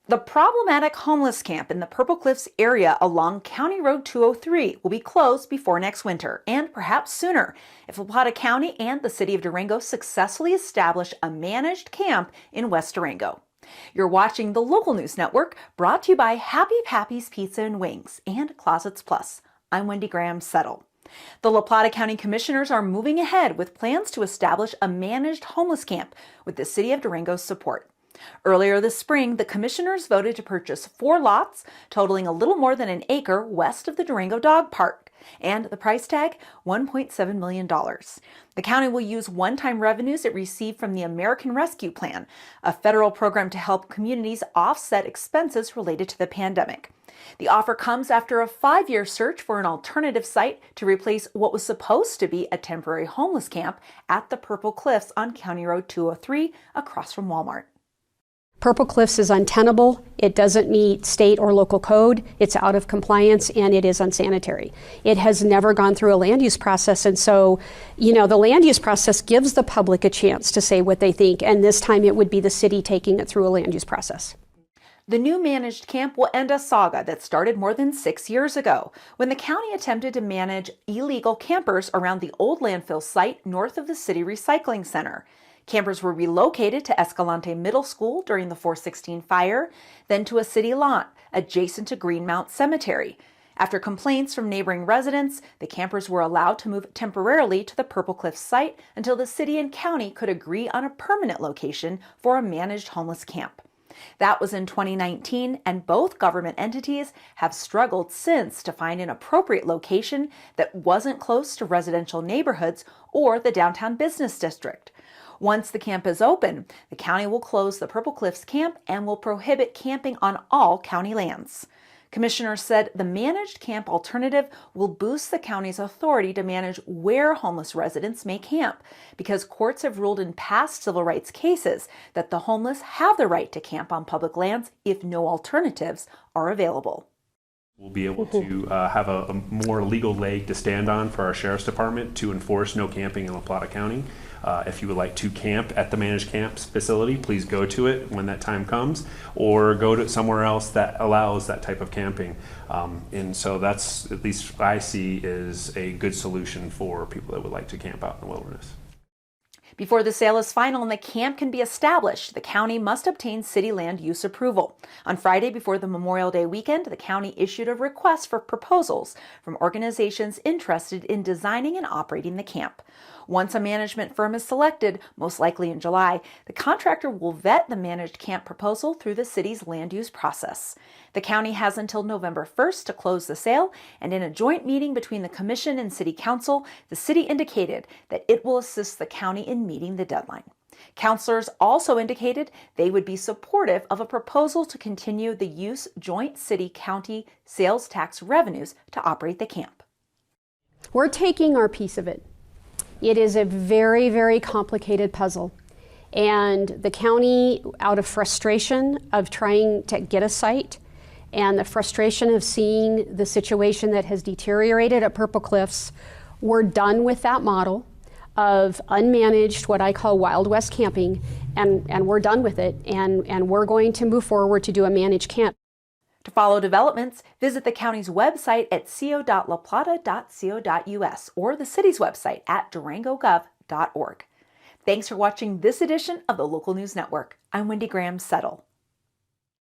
The problematic homeless camp in the Purple Cliffs area along County Road 203 will be closed before next winter, and perhaps sooner, if La Plata County and the city of Durango successfully establish a managed camp in West Durango. You're watching the Local News Network, brought to you by Happy Pappy's Pizza and Wings and Closets Plus. I'm Wendy Graham Settle. The La Plata County Commissioners are moving ahead with plans to establish a managed homeless camp with the city of Durango's support. Earlier this spring, the commissioners voted to purchase 4 lots, totaling a little more than an acre west of the Durango Dog Park, and the price tag, $1.7 million. The county will use one-time revenues it received from the American Rescue Plan, a federal program to help communities offset expenses related to the pandemic. The offer comes after a 5-year search for an alternative site to replace what was supposed to be a temporary homeless camp at the Purple Cliffs on County Road 203 across from Walmart. Purple Cliffs is untenable. It doesn't meet state or local code. It's out of compliance and it is unsanitary. It has never gone through a land use process, and so, the land use process gives the public a chance to say what they think, and this time it would be the city taking it through a land use process. The new managed camp will end a saga that started more than 6 years ago, when the county attempted to manage illegal campers around the old landfill site north of the city recycling center. Campers were relocated to Escalante Middle School during the 416 fire, then to a city lot adjacent to Greenmount Cemetery. After complaints from neighboring residents, the campers were allowed to move temporarily to the Purple Cliffs site until the city and county could agree on a permanent location for a managed homeless camp. That was in 2019, and both government entities have struggled since to find an appropriate location that wasn't close to residential neighborhoods or the downtown business district. Once the camp is open, the county will close the Purple Cliffs camp and will prohibit camping on all county lands. Commissioners said the managed camp alternative will boost the county's authority to manage where homeless residents may camp, because courts have ruled in past civil rights cases that the homeless have the right to camp on public lands if no alternatives are available. We'll be able to have a more legal leg to stand on for our Sheriff's Department to enforce no camping in La Plata County. If you would like to camp at the managed camps facility, please go to it when that time comes, or go to somewhere else that allows that type of camping. And so that's, at least I see, is a good solution for people that would like to camp out in the wilderness. Before the sale is final and the camp can be established, the county must obtain city land use approval. On Friday, before the Memorial Day weekend, the county issued a request for proposals from organizations interested in designing and operating the camp. Once a management firm is selected, most likely in July, the contractor will vet the managed camp proposal through the city's land use process. The county has until November 1st to close the sale, and in a joint meeting between the commission and city council, the city indicated that it will assist the county in meeting the deadline. Councilors also indicated they would be supportive of a proposal to continue the use joint city-county sales tax revenues to operate the camp. We're taking our piece of it. It is a very, very complicated puzzle. And the county, out of frustration of trying to get a site and the frustration of seeing the situation that has deteriorated at Purple Cliffs, we're done with that model of unmanaged, what I call Wild West camping, and we're done with it. And we're going to move forward to do a managed camp. To follow developments, visit the county's website at co.laplata.co.us or the city's website at durangogov.org. Thanks for watching this edition of the Local News Network. I'm Wendy Graham Settle.